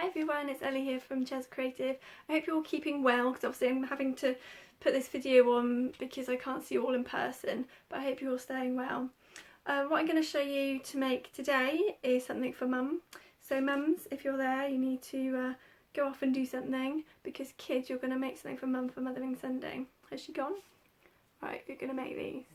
everyone, it's Ellie here from Jazz Creative. I hope you're all keeping well, because obviously I'm having to put this video on because I can't see you all in person, but I hope you're all staying well. What I'm going to show you to make today is something for mum. So mums, if you're there, you need to go off and do something, because kids, you're going to make something for mum for Mothering Sunday. Has she gone? Right, you're going to make these.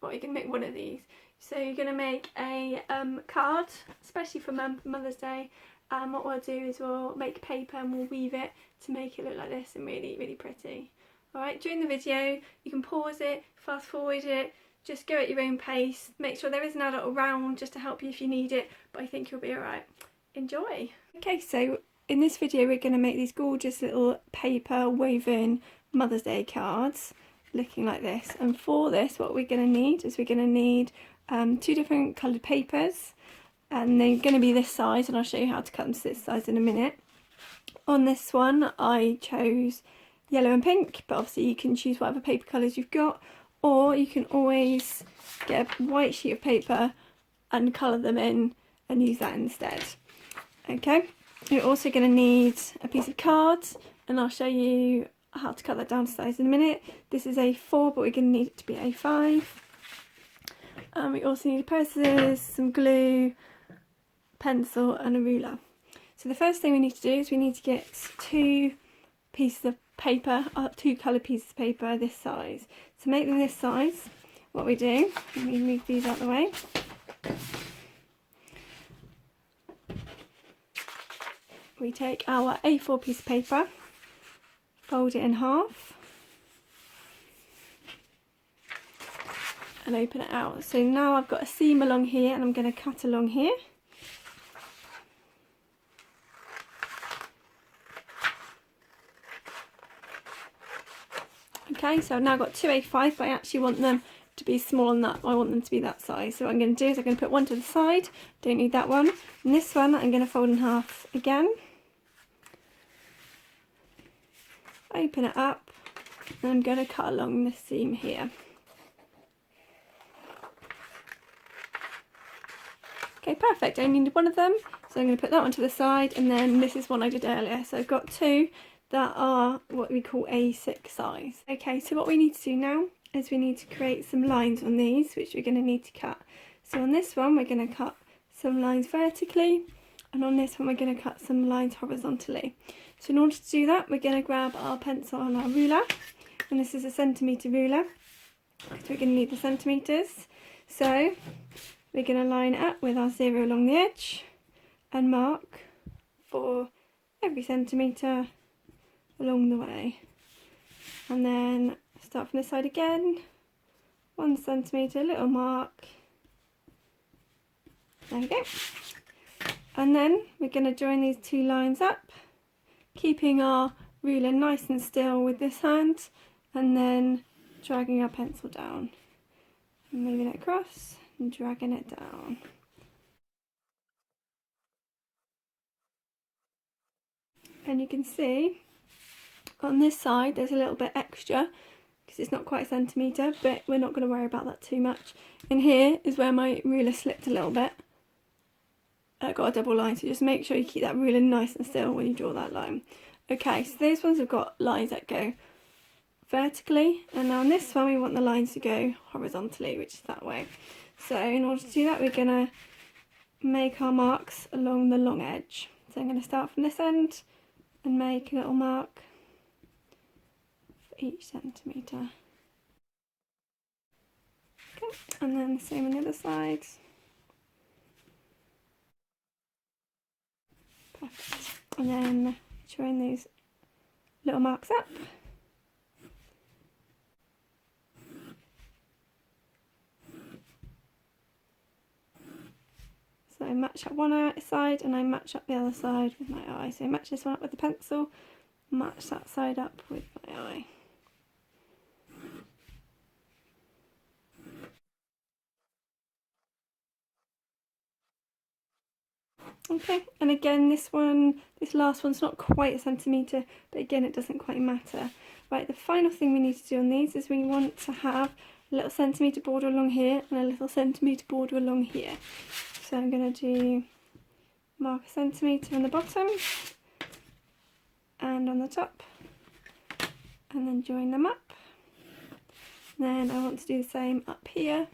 Well, you're going to make one of these. So you're going to make a card, especially for mum for Mother's Day. What we'll do is we'll make paper and we'll weave it to make it look like this and really, really pretty. Alright, during the video you can pause it, fast forward it, just go at your own pace. Make sure there is an adult around just to help you if you need it, but I think you'll be alright. Enjoy! Okay, so in this video we're going to make these gorgeous little paper woven Mother's Day cards looking like this, and for this what we're going to need is two different coloured papers, and they're going to be this size, and I'll show you how to cut them to this size in a minute. On this one I chose yellow and pink, but obviously you can choose whatever paper colours you've got, or you can always get a white sheet of paper and colour them in and use that instead. Okay, you're also going to need a piece of card, and I'll show you how to cut that down to size in a minute. This is A4, but we're going to need it to be A5. We also need a pair of scissors, some glue, pencil and a ruler. So the first thing we need to do is we need to get two pieces of paper, two coloured pieces of paper this size. To make them this size, what we do, let me move these out of the way. We take our A4 piece of paper, fold it in half and open it out. So now I've got a seam along here and I'm going to cut along here. Okay, so I've now got two A5, but I actually want them to be smaller than that. I want them to be that size. So what I'm going to do is I'm going to put one to the side, don't need that one. And this one I'm going to fold in half again. Open it up, and I'm going to cut along this seam here. Okay, perfect. I only need one of them, so I'm going to put that one to the side, and then this is one I did earlier. So I've got two that are what we call A6 size. Okay, so what we need to do now is we need to create some lines on these, which we're going to need to cut. So on this one we're going to cut some lines vertically, and on this one we're going to cut some lines horizontally. So in order to do that, we're going to grab our pencil and our ruler, and this is a centimetre ruler, because we're going to need the centimetres. So we're going to line it up with our 0 along the edge and mark for every centimetre along the way, and then start from this side again, 1 centimetre, little mark, there we go. And then we're going to join these two lines up, keeping our ruler nice and still with this hand, and then dragging our pencil down, and moving it across and dragging it down. And you can see on this side there's a little bit extra because it's not quite a centimetre, but we're not going to worry about that too much. And here is where my ruler slipped a little bit. I got a double line, so just make sure you keep that ruler nice and still when you draw that line. Okay, so these ones have got lines that go vertically, and now on this one we want the lines to go horizontally, which is that way. So in order to do that, we're going to make our marks along the long edge. So I'm going to start from this end and make a little mark for each centimetre. Okay, and then the same on the other side. Perfect. And then join these little marks up. So I match up one side and I match up the other side with my eye. So I match this one up with the pencil, match that side up with my eye. Okay, and again this last one's not quite a centimetre, but again it doesn't quite matter. Right, the final thing we need to do on these is we want to have a little centimetre border along here and a little centimetre border along here. So I'm going to do mark a centimetre on the bottom and on the top, and then join them up. Then I want to do the same up here.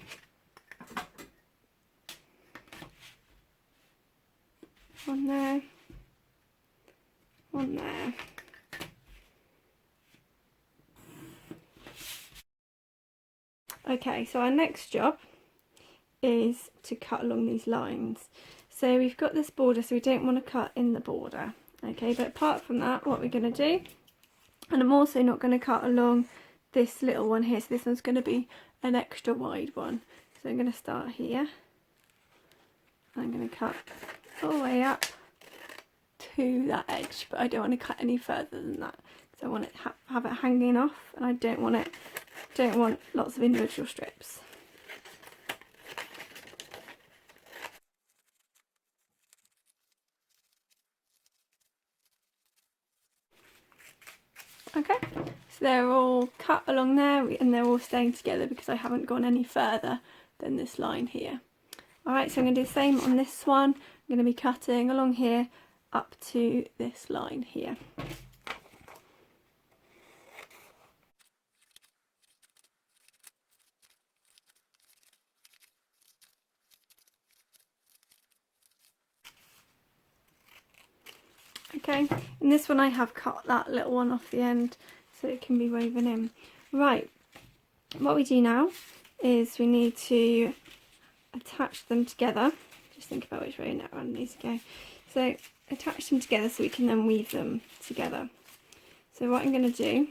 One there, one there. Okay, so our next job is to cut along these lines. So we've got this border, so we don't want to cut in the border. Okay, but apart from that, what we're going to do, and I'm also not going to cut along this little one here, so this one's going to be an extra wide one. So I'm going to start here. I'm going to cut all the way up to that edge, but I don't want to cut any further than that because I want it have it hanging off, and I don't want lots of individual strips. Okay, so they're all cut along there and they're all staying together because I haven't gone any further than this line here. Alright, so I'm going to do the same on this one. I'm going to be cutting along here up to this line here. Okay, and this one I have cut that little one off the end so it can be woven in. Right, what we do now is we need to attach them together. Just think about which way that one needs to go. So attach them together so we can then weave them together. So what I'm going to do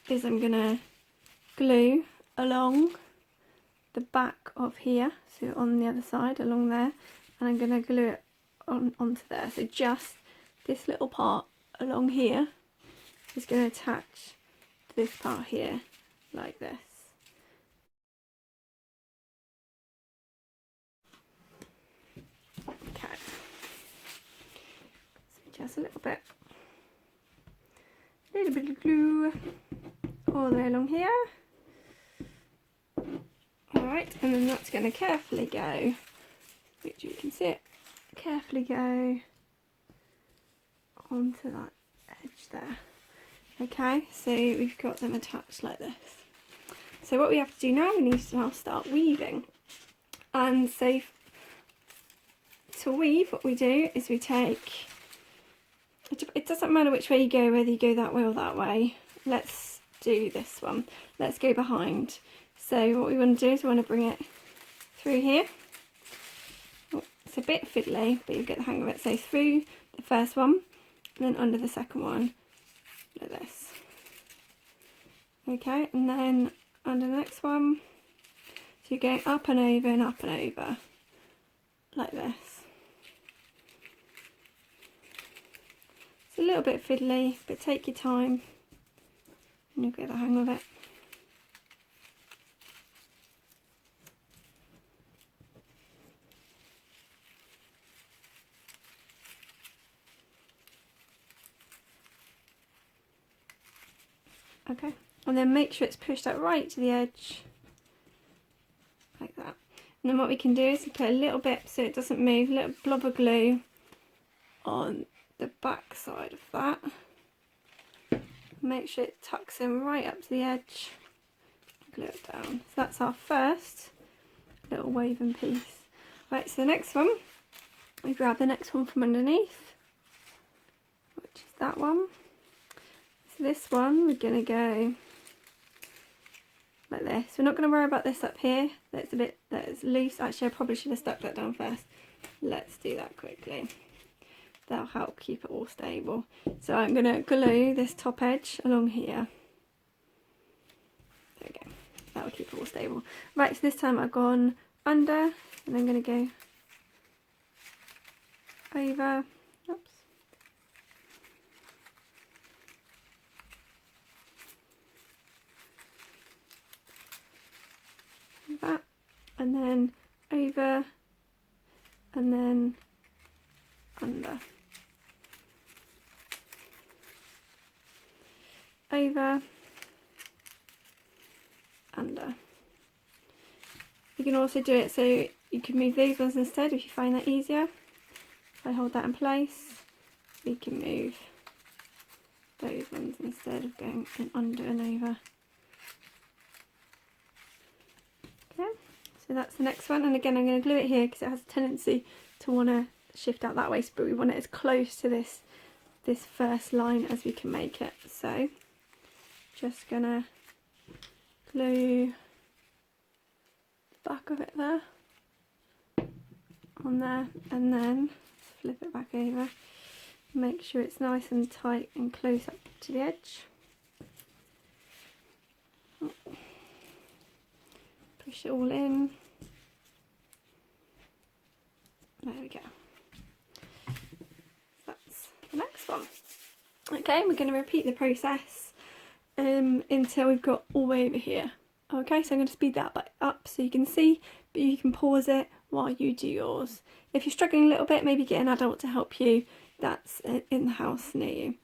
is I'm going to glue along the back of here, so on the other side along there, and I'm going to glue it onto there. So just this little part along here is going to attach to this part here like this. Okay, so just a little bit of glue all the way along here. Alright, and then that's going to carefully go, which you can see it, carefully go onto that edge there. Okay, so we've got them attached like this. So what we have to do now, we need to now start weaving. And so to weave, what we do is we take, it doesn't matter which way you go, whether you go that way or that way. Let's do this one. Let's go behind. So what we want to do is we want to bring it through here. Oh, it's a bit fiddly, but you'll get the hang of it. So through the first one, and then under the second one, like this. Okay, and then under the next one, so you're going up and over and up and over, like this. It's a little bit fiddly, but take your time and you'll get the hang of it. Okay, and then make sure it's pushed up right to the edge, like that. And then what we can do is put a little bit, so it doesn't move, a little blob of glue on the back side of that. Make sure it tucks in right up to the edge, glue it down. So that's our first little woven piece. Right, so the next one, we grab the next one from underneath, which is that one. So this one, we're going to go like this. We're not going to worry about this up here, that's loose. Actually, I probably should have stuck that down first. Let's do that quickly. That'll help keep it all stable. So I'm going to glue this top edge along here. There we go. That'll keep it all stable. Right, so this time I've gone under, and I'm going to go over. Oops. That, and then over, and then under, over, under. You can also do it so you can move these ones instead if you find that easier. If I hold that in place, we can move those ones instead of going in under and over. Okay, so that's the next one, and again I'm going to glue it here because it has a tendency to want to shift out that way, but we want it as close to this first line as we can make it. So just gonna glue the back of it there on there, and then flip it back over. Make sure it's nice and tight and close up to the edge. Push it all in. There we go. That's the next one. Okay, we're going to repeat the process until we've got all the way over here. Okay, so I'm going to speed that up so you can see, but you can pause it while you do yours. If you're struggling a little bit, maybe get an adult to help you that's in the house near you.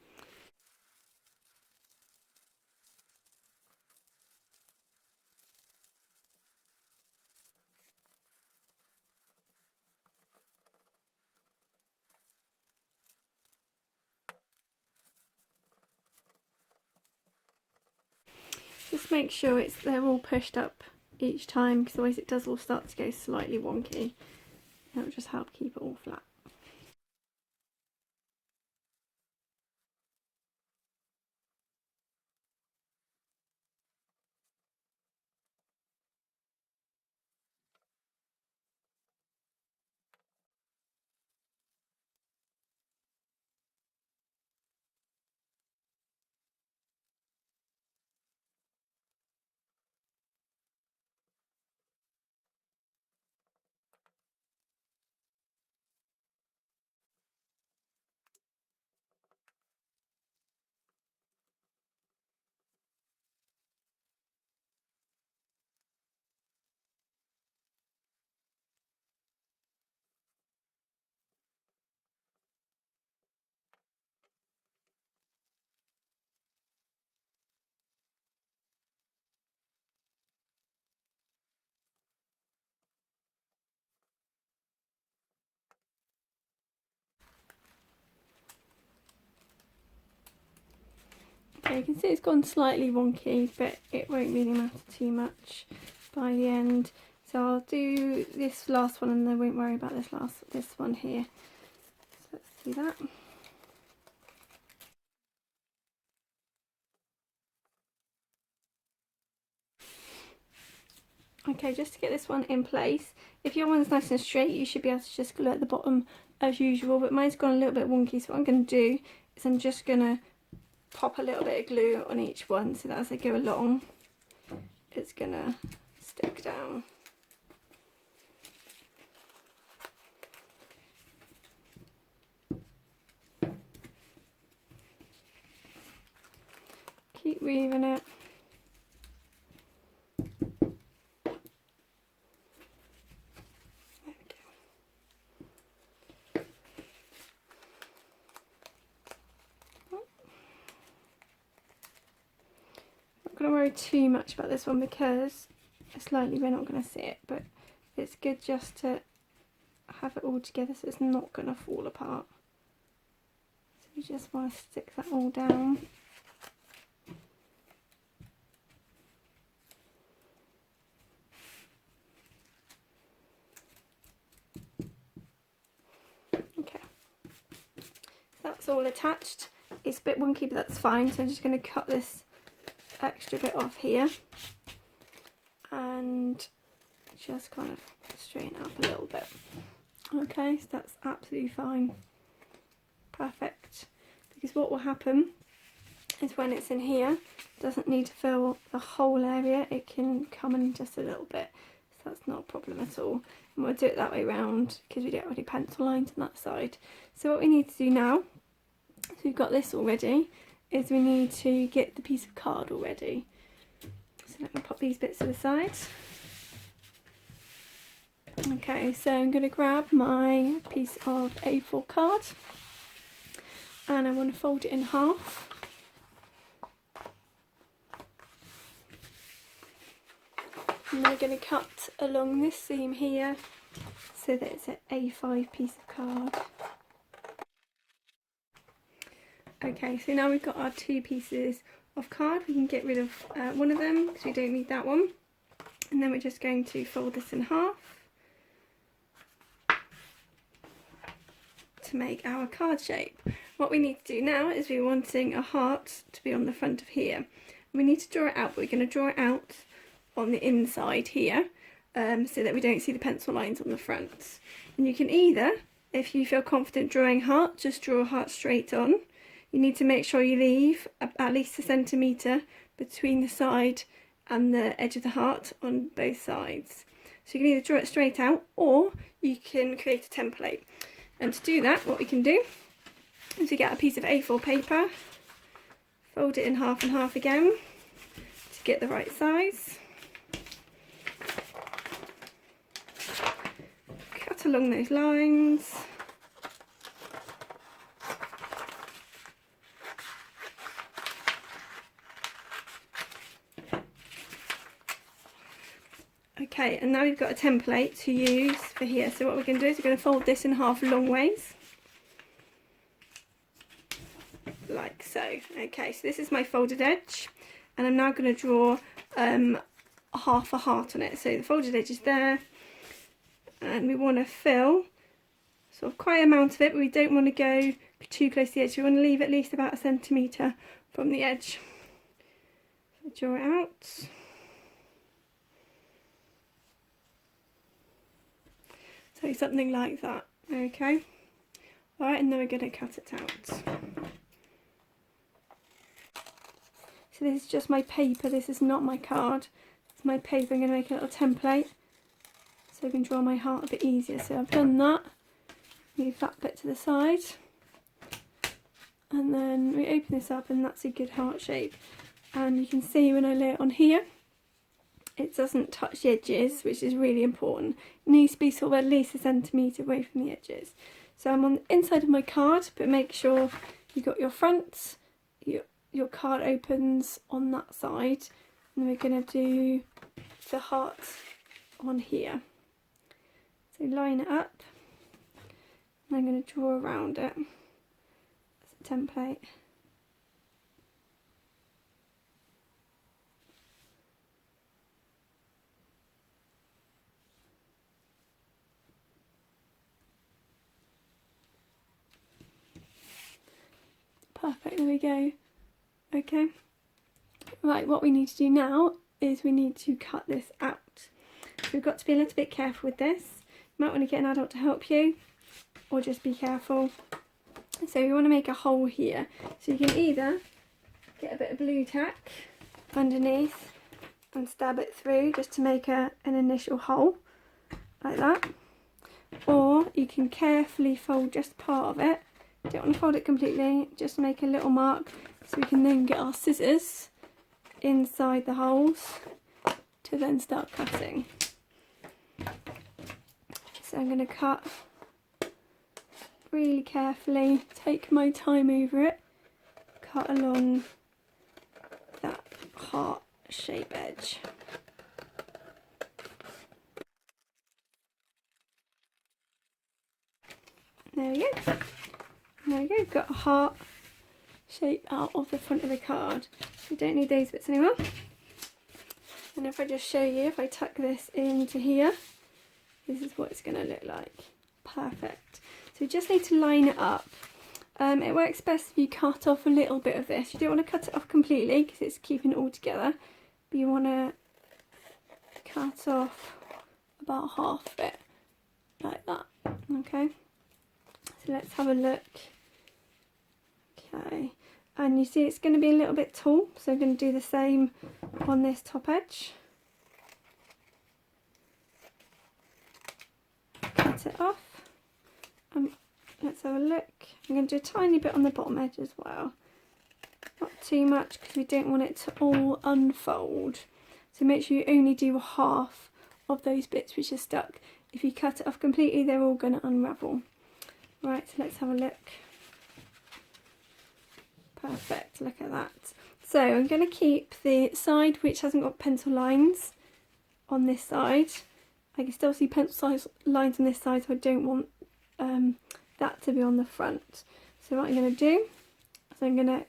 Just make sure they're all pushed up each time, because otherwise it does all start to go slightly wonky. That will just help keep it all flat. Okay, you can see it's gone slightly wonky, but it won't really matter too much by the end. So I'll do this last one and I won't worry about this one here. So let's do that. Okay, just to get this one in place, if your one's nice and straight, you should be able to just glue at the bottom as usual, but mine's gone a little bit wonky, so what I'm going to do is I'm just going to pop a little bit of glue on each one so that as I go along, it's going to stick down. Keep weaving it. Going to worry too much about this one because it's likely we're not going to see it, but it's good just to have it all together so it's not going to fall apart. So we just want to stick that all down. Okay, that's all attached. It's a bit wonky, but that's fine, so I'm just going to cut this extra bit off here and just kind of straighten up a little bit. Okay, so that's absolutely fine. Perfect. Because what will happen is when it's in here, it doesn't need to fill the whole area, it can come in just a little bit. So that's not a problem at all. And we'll do it that way round because we don't have any pencil lines on that side. So what we need to do now, so we've got this already, is we need to get the piece of card already. So let me pop these bits to the side. Okay, so I'm going to grab my piece of A4 card and I want to fold it in half. And we're going to cut along this seam here so that it's an A5 piece of card. Okay, so now we've got our 2 pieces of card. We can get rid of one of them because we don't need that one. And then we're just going to fold this in half to make our card shape. What we need to do now is we're wanting a heart to be on the front of here. We need to draw it out, but we're going to draw it out on the inside here so that we don't see the pencil lines on the front. And you can either, if you feel confident drawing heart, just draw a heart straight on. You need to make sure you leave at least 1 centimetre between the side and the edge of the heart on both sides. So you can either draw it straight out or you can create a template. And to do that, what we can do is we get a piece of A4 paper, fold it in half and half again to get the right size. Cut along those lines. Okay, and now we've got a template to use for here. So what we're going to do is we're going to fold this in half long ways. Like so. Okay, so this is my folded edge. And I'm now going to draw half a heart on it. So the folded edge is there. And we want to fill sort of quite an amount of it, but we don't want to go too close to the edge. We want to leave at least about 1 centimetre from the edge. So draw it out. So something like that, okay? Alright, and then we're going to cut it out. So this is just my paper, this is not my card. It's my paper. I'm going to make a little template so I can draw my heart a bit easier. So I've done that, move that bit to the side. And then we open this up and that's a good heart shape. And you can see when I lay it on here, it doesn't touch the edges, which is really important. It needs to be sort of at least 1 centimetre away from the edges. So I'm on the inside of my card, but make sure you've got your front, your card opens on that side, and we're going to do the heart on here. So line it up, and I'm going to draw around it as a template. Perfect, there we go. Okay, right, what we need to do now is we need to cut this out. So we've got to be a little bit careful with this. You might want to get an adult to help you, or just be careful. So you want to make a hole here. So you can either get a bit of blue tack underneath and stab it through just to make an initial hole, like that. Or you can carefully fold just part of it. Don't want to fold it completely, just make a little mark so we can then get our scissors inside the holes to then start cutting. So I'm going to cut really carefully, take my time over it, cut along that heart shape edge. There we go. There we go, we've got a heart shape out of the front of the card. We don't need those bits anymore. And if I just show you, if I tuck this into here, this is what it's going to look like. Perfect. So we just need to line it up. It works best if you cut off a little bit of this. You don't want to cut it off completely because it's keeping it all together. But you want to cut off about half of it, like that. Okay. So let's have a look. Okay, and you see it's going to be a little bit tall, so I'm going to do the same on this top edge. Cut it off. Let's have a look. I'm going to do a tiny bit on the bottom edge as well. Not too much because we don't want it to all unfold. So make sure you only do half of those bits which are stuck. If you cut it off completely, they're all going to unravel. Right, so let's have a look. Perfect, look at that. So I'm going to keep the side which hasn't got pencil lines on this side. I can still see pencil lines on this side, so I don't want that to be on the front. So what I'm going to do is So I'm going to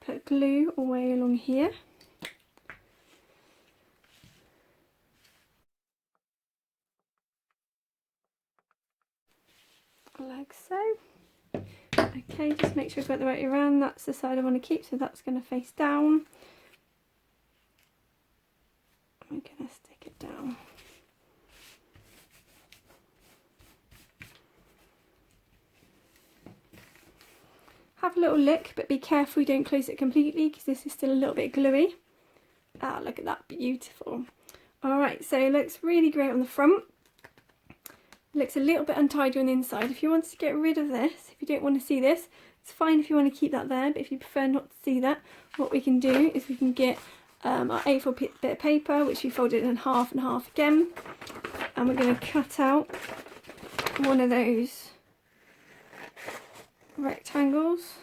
put glue all the way along here. Like so. Okay, just make sure I've got the right way around. That's the side I want to keep, so that's going to face down. I'm going to stick it down. Have a little lick, but be careful you don't close it completely because this is still a little bit gluey. Ah, look at that, beautiful. Alright, so it looks really great on the front. It looks a little bit untidy on the inside. If you want to get rid of this, if you don't want to see this, it's fine if you want to keep that there, but if you prefer not to see that, what we can do is we can get our A4 bit of paper, which we folded in half and half again, and we're going to cut out one of those rectangles,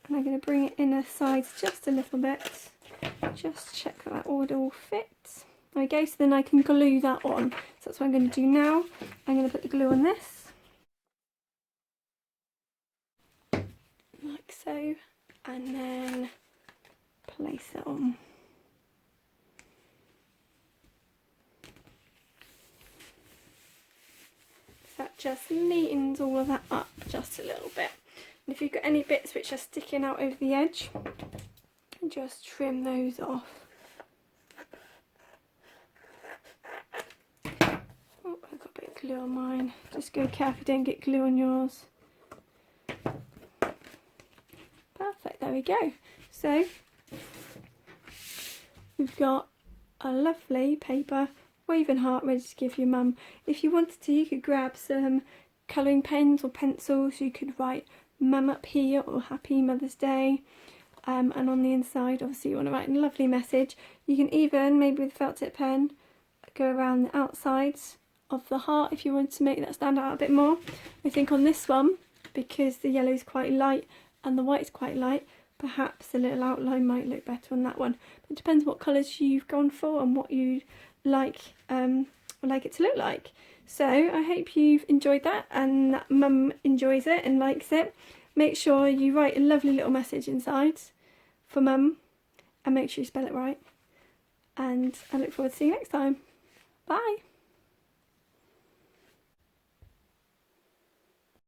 and I'm going to bring it in the sides just a little bit, just check that all fits. Okay, so then I can glue that on. So that's what I'm going to do now. I'm going to put the glue on this, like so, and then place it on. So that just neatens all of that up just a little bit. And if you've got any bits which are sticking out over the edge, just trim those off. Oh, I've got a bit of glue on mine. Just go careful you don't get glue on yours. Perfect, there we go. So we've got a lovely paper waving heart ready to give your mum. If you wanted to, you could grab some colouring pens or pencils. You could write mum up here or happy Mother's Day, and on the inside obviously you want to write a lovely message. You can even, maybe with a felt tip pen, go around the outsides of the heart if you want to make that stand out a bit more. I think on this one, because the yellow is quite light and the white is quite light, perhaps a little outline might look better on that one. But it depends what colours you've gone for and what you like it to look like. So I hope you've enjoyed that and that mum enjoys it and likes it. Make sure you write a lovely little message inside for mum and make sure you spell it right. And I look forward to seeing you next time. Bye!